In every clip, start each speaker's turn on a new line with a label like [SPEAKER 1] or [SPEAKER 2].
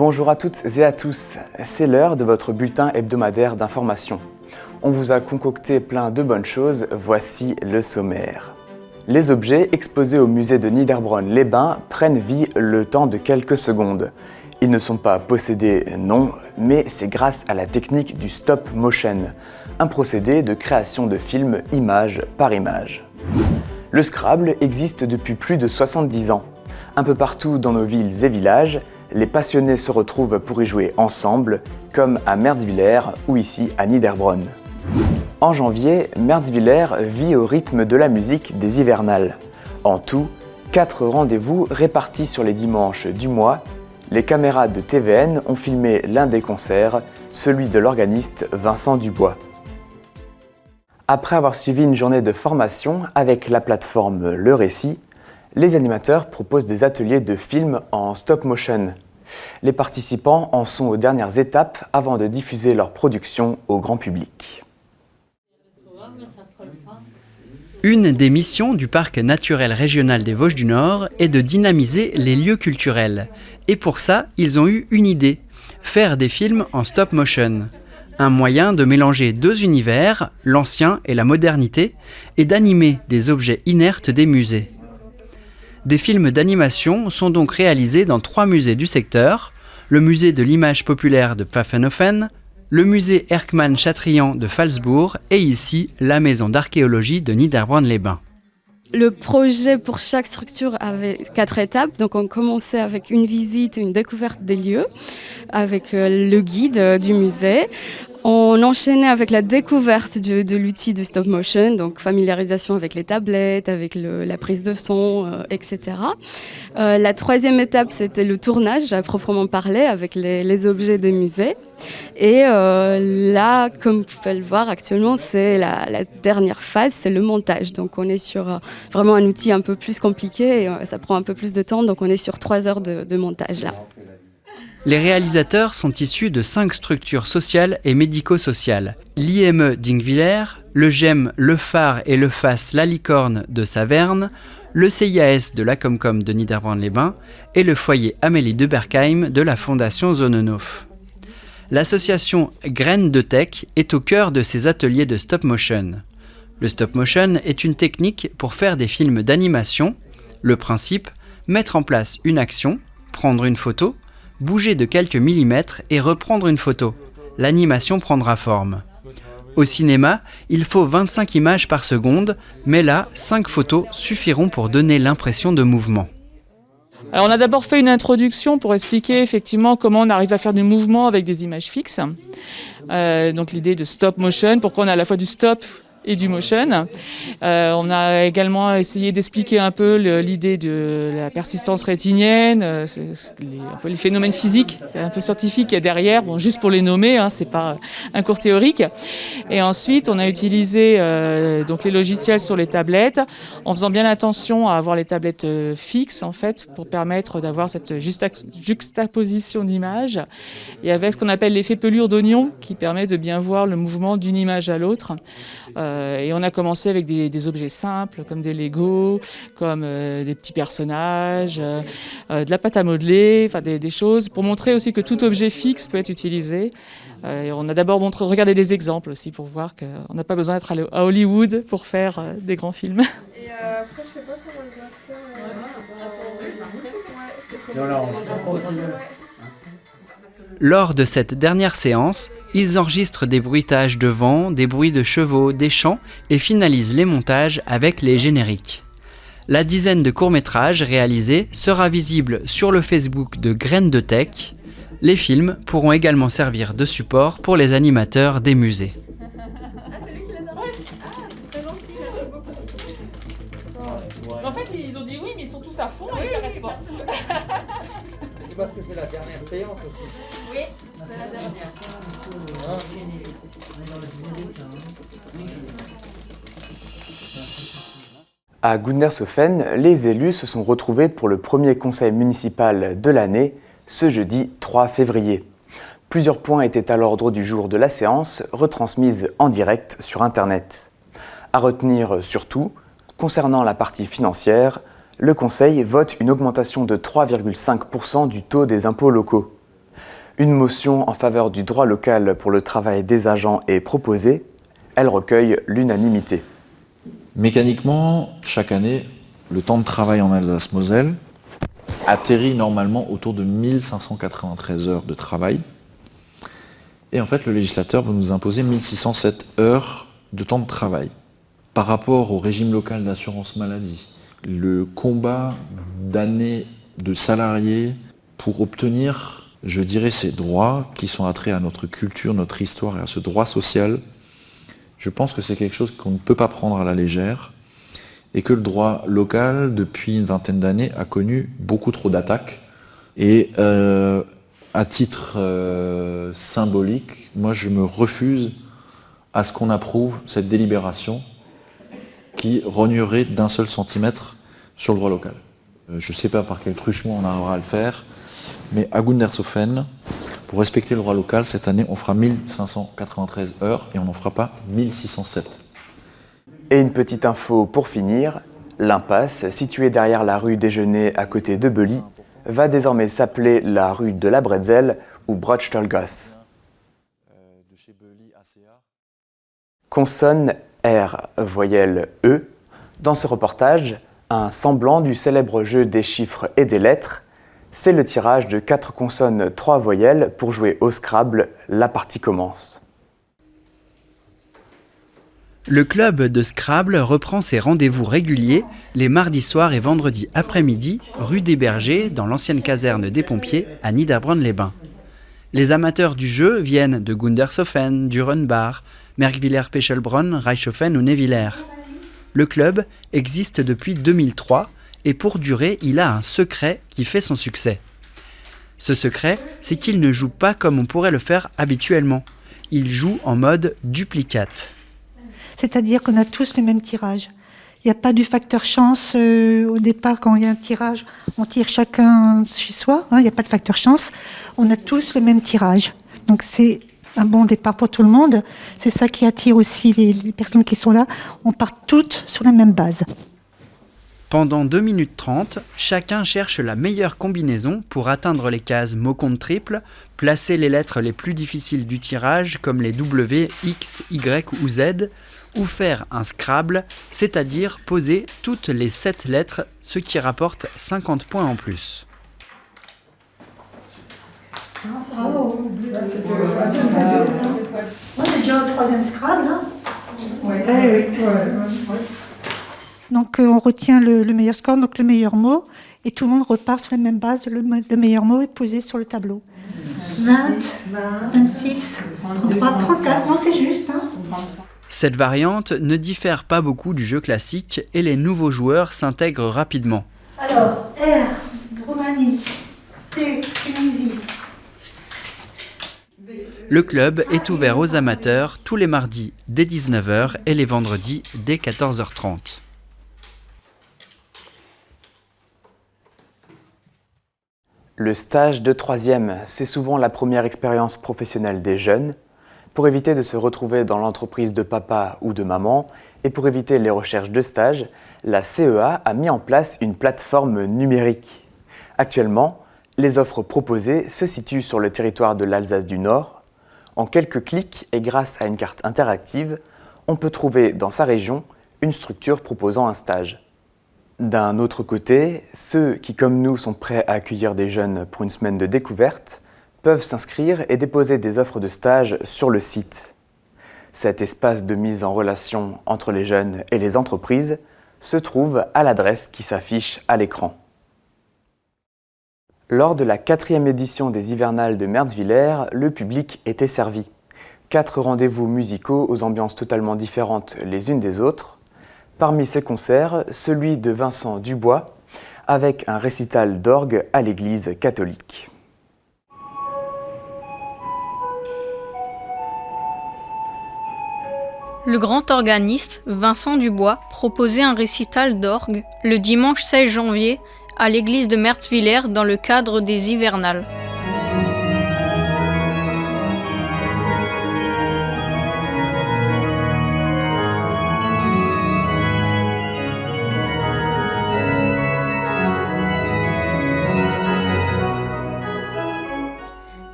[SPEAKER 1] Bonjour à toutes et à tous, c'est l'heure de votre bulletin hebdomadaire d'information. On vous a concocté plein de bonnes choses, voici le sommaire. Les objets exposés au musée de Niederbronn-les-Bains prennent vie le temps de quelques secondes. Ils ne sont pas possédés, non, mais c'est grâce à la technique du stop motion, un procédé de création de films image par image. Le Scrabble existe depuis plus de 70 ans. Un peu partout dans nos villes et villages, les passionnés se retrouvent pour y jouer ensemble, comme à Merzwiller ou ici à Niederbronn. En janvier, Merzwiller vit au rythme de la musique des hivernales. En tout, 4 rendez-vous répartis sur les dimanches du mois. Les caméras de TVN ont filmé l'un des concerts, celui de l'organiste Vincent Dubois. Après avoir suivi une journée de formation avec la plateforme Le Récit, les animateurs proposent des ateliers de films en stop motion. Les participants en sont aux dernières étapes avant de diffuser leur production au grand public.
[SPEAKER 2] Une des missions du Parc naturel régional des Vosges du Nord est de dynamiser les lieux culturels. Et pour ça, ils ont eu une idée, faire des films en stop motion. Un moyen de mélanger deux univers, l'ancien et la modernité, et d'animer des objets inertes des musées. Des films d'animation sont donc réalisés dans 3 musées du secteur, le musée de l'image populaire de Pfaffenhofen, le musée Erckmann-Chatrian de Phalsbourg et ici la maison d'archéologie de Niederbronn-les-Bains.
[SPEAKER 3] Le projet pour chaque structure avait 4 étapes. Donc on commençait avec une visite, une découverte des lieux, avec le guide du musée. On enchaînait avec la découverte de l'outil de stop motion, donc familiarisation avec les tablettes, avec la prise de son, etc. La 3e étape, c'était le tournage à proprement parler, avec les objets des musées. Et là, comme vous pouvez le voir actuellement, c'est la dernière phase, c'est le montage. Donc on est sur vraiment un outil un peu plus compliqué, et ça prend un peu plus de temps, donc on est sur 3 heures de montage là.
[SPEAKER 2] Les réalisateurs sont issus de 5 structures sociales et médico-sociales. L'IME d'Ingwiller, le GEM, le Phare et le FAS La Licorne de Saverne, le CIAS de la Comcom de Niederbronn-les-Bains et le foyer Amélie de Berkheim de la Fondation Zonenhof. L'association Graines de Tech est au cœur de ces ateliers de stop motion. Le stop motion est une technique pour faire des films d'animation. Le principe, mettre en place une action, prendre une photo, bouger de quelques millimètres et reprendre une photo. L'animation prendra forme. Au cinéma, il faut 25 images par seconde, mais là, 5 photos suffiront pour donner l'impression de mouvement.
[SPEAKER 4] Alors on a d'abord fait une introduction pour expliquer effectivement comment on arrive à faire du mouvement avec des images fixes. Donc l'idée de stop motion, pourquoi on a à la fois du stop et du motion. On a également essayé d'expliquer un peu l'idée de la persistance rétinienne, un peu les phénomènes physiques, un peu scientifiques qu'il y a derrière, bon, juste pour les nommer, hein, c'est pas un cours théorique. Et ensuite, on a utilisé donc les logiciels sur les tablettes, en faisant bien attention à avoir les tablettes fixes en fait, pour permettre d'avoir cette juxtaposition d'images, et avec ce qu'on appelle l'effet pelure d'oignon, qui permet de bien voir le mouvement d'une image à l'autre. Et on a commencé avec des objets simples comme des Lego, comme des petits personnages, de la pâte à modeler, enfin des choses pour montrer aussi que tout objet fixe peut être utilisé. Et on a d'abord regardé des exemples aussi pour voir qu'on n'a pas besoin d'être à Hollywood pour faire des grands films.
[SPEAKER 5] Et après, je sais pas comment le faire.
[SPEAKER 2] Lors de cette dernière séance, ils enregistrent des bruitages de vent, des bruits de chevaux, des chants et finalisent les montages avec les génériques. La dizaine de courts-métrages réalisés sera visible sur le Facebook de Graines de Tech. Les films pourront également servir de support pour les animateurs des musées.
[SPEAKER 5] Ah, c'est lui qui les a fait. Ah, c'est très gentil, merci beaucoup.
[SPEAKER 4] En fait, ils ont dit oui, mais ils sont tous à fond et ils s'arrêtent pas.
[SPEAKER 6] C'est parce que c'est la dernière séance aussi.
[SPEAKER 5] Oui, c'est la dernière.
[SPEAKER 1] À Gundershofen, les élus se sont retrouvés pour le premier conseil municipal de l'année, ce jeudi 3 février. Plusieurs points étaient à l'ordre du jour de la séance, retransmise en direct sur Internet. À retenir surtout, concernant la partie financière, le Conseil vote une augmentation de 3,5% du taux des impôts locaux. Une motion en faveur du droit local pour le travail des agents est proposée. Elle recueille l'unanimité.
[SPEAKER 7] Mécaniquement, chaque année, le temps de travail en Alsace-Moselle atterrit normalement autour de 1593 heures de travail. Et en fait, le législateur va nous imposer 1607 heures de temps de travail. Par rapport au régime local d'assurance maladie, le combat d'années de salariés pour obtenir, je dirais, ces droits qui sont attraits à notre culture, notre histoire et à ce droit social, je pense que c'est quelque chose qu'on ne peut pas prendre à la légère et que le droit local, depuis une vingtaine d'années, a connu beaucoup trop d'attaques. Et à titre symbolique, moi je me refuse à ce qu'on approuve cette délibération qui rognerait d'un seul centimètre sur le droit local. Je ne sais pas par quel truchement on arrivera à le faire, mais à Gundershofen, pour respecter le droit local, cette année, on fera 1593 heures et on n'en fera pas 1607.
[SPEAKER 1] Et une petite info pour finir, l'impasse, située derrière la rue Déjeuner à côté de Belly, va désormais s'appeler la rue de la Bretzel ou Brotstallgasse. Consonne R, voyelle E. Dans ce reportage, un semblant du célèbre jeu des chiffres et des lettres. C'est le tirage de 4 consonnes 3 voyelles pour jouer au Scrabble. La partie commence.
[SPEAKER 2] Le club de Scrabble reprend ses rendez-vous réguliers les mardis soirs et vendredis après-midi, rue des Bergers, dans l'ancienne caserne des pompiers à Niederbronn-les-Bains. Les amateurs du jeu viennent de Gundershofen, Durenbach, Merkwiller-Pechelbronn, Reichshofen ou Nevillers. Le club existe depuis 2003 et pour durer, il a un secret qui fait son succès. Ce secret, c'est qu'il ne joue pas comme on pourrait le faire habituellement. Il joue en mode duplicate.
[SPEAKER 8] C'est-à-dire qu'on a tous le même tirage. Il n'y a pas du facteur chance au départ, quand il y a un tirage, on tire chacun chez soi, il n'y a pas de facteur chance. On a tous le même tirage. Donc c'est un bon départ pour tout le monde. C'est ça qui attire aussi les personnes qui sont là. On part toutes sur la même base.
[SPEAKER 2] Pendant 2 minutes 30, chacun cherche la meilleure combinaison pour atteindre les cases mots-compte triple, placer les lettres les plus difficiles du tirage comme les W, X, Y ou Z, ou faire un Scrabble, c'est-à-dire poser toutes les 7 lettres, ce qui rapporte 50 points en plus.
[SPEAKER 8] Bravo. On est déjà au 3e Scrabble. Donc on retient le meilleur score, donc le meilleur mot, et tout le monde repart sur la même base. Le meilleur mot est posé sur le tableau. 20, 26, 33, 34, non c'est juste.
[SPEAKER 2] Cette variante ne diffère pas beaucoup du jeu classique et les nouveaux joueurs s'intègrent rapidement.
[SPEAKER 8] Alors, R, Roumanie, T, Tunisie.
[SPEAKER 2] Le club est ouvert aux amateurs tous les mardis dès 19h et les vendredis dès 14h30.
[SPEAKER 1] Le stage de 3e, c'est souvent la première expérience professionnelle des jeunes. Pour éviter de se retrouver dans l'entreprise de papa ou de maman et pour éviter les recherches de stage, la CEA a mis en place une plateforme numérique. Actuellement, les offres proposées se situent sur le territoire de l'Alsace du Nord. En quelques clics et grâce à une carte interactive, on peut trouver dans sa région une structure proposant un stage. D'un autre côté, ceux qui, comme nous, sont prêts à accueillir des jeunes pour une semaine de découverte, peuvent s'inscrire et déposer des offres de stage sur le site. Cet espace de mise en relation entre les jeunes et les entreprises se trouve à l'adresse qui s'affiche à l'écran. Lors de la 4e édition des hivernales de Merzwiller, le public était servi. 4 rendez-vous musicaux aux ambiances totalement différentes les unes des autres. Parmi ces concerts, celui de Vincent Dubois, avec un récital d'orgue à l'église catholique.
[SPEAKER 9] Le grand organiste Vincent Dubois proposait un récital d'orgue le dimanche 16 janvier à l'église de Merzwiller dans le cadre des hivernales.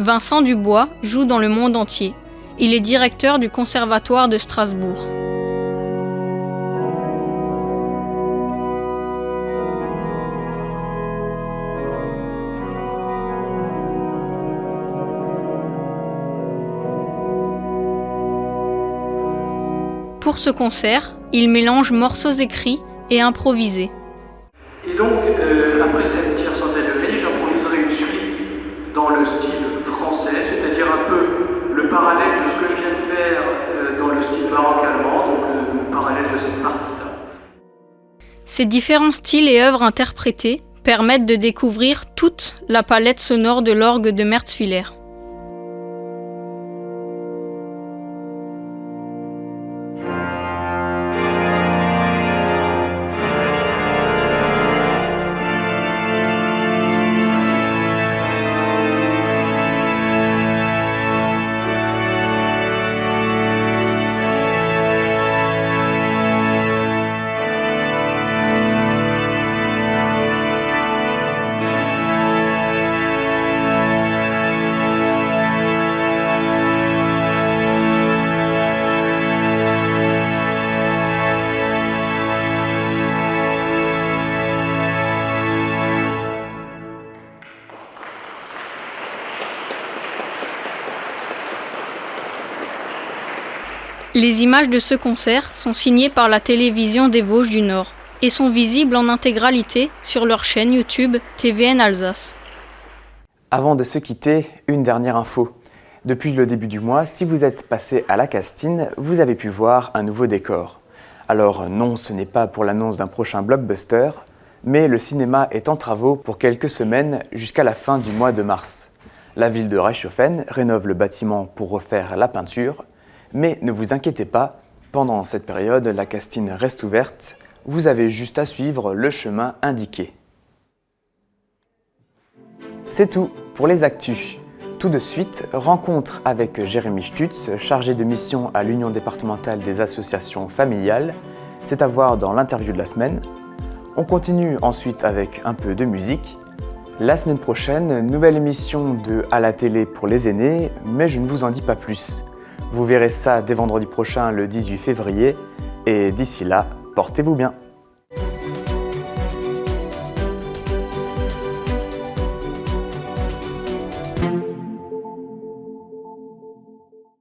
[SPEAKER 9] Vincent Dubois joue dans le monde entier. Il est directeur du Conservatoire de Strasbourg. Pour ce concert, il mélange morceaux écrits et improvisés.
[SPEAKER 10] Et donc, après cette tierce degré, j'improviserai une suite dans le style français, c'est-à-dire un peu le parallèle de ce que je viens de faire dans le style baroque allemand, donc le parallèle de cette partie-là.
[SPEAKER 9] Ces différents styles et œuvres interprétées permettent de découvrir toute la palette sonore de l'orgue de Mertzwiller. Les images de ce concert sont signées par la télévision des Vosges du Nord et sont visibles en intégralité sur leur chaîne YouTube TVN Alsace.
[SPEAKER 1] Avant de se quitter, une dernière info. Depuis le début du mois, si vous êtes passé à la Castine, vous avez pu voir un nouveau décor. Alors non, ce n'est pas pour l'annonce d'un prochain blockbuster, mais le cinéma est en travaux pour quelques semaines jusqu'à la fin du mois de mars. La ville de Reichshofen rénove le bâtiment pour refaire la peinture. Mais ne vous inquiétez pas, pendant cette période, la Castine reste ouverte. Vous avez juste à suivre le chemin indiqué. C'est tout pour les actus. Tout de suite, rencontre avec Jérémy Stutz, chargé de mission à l'Union départementale des associations familiales. C'est à voir dans l'interview de la semaine. On continue ensuite avec un peu de musique. La semaine prochaine, nouvelle émission de À la télé pour les aînés, mais je ne vous en dis pas plus. Vous verrez ça dès vendredi prochain, le 18 février. Et d'ici là, portez-vous bien.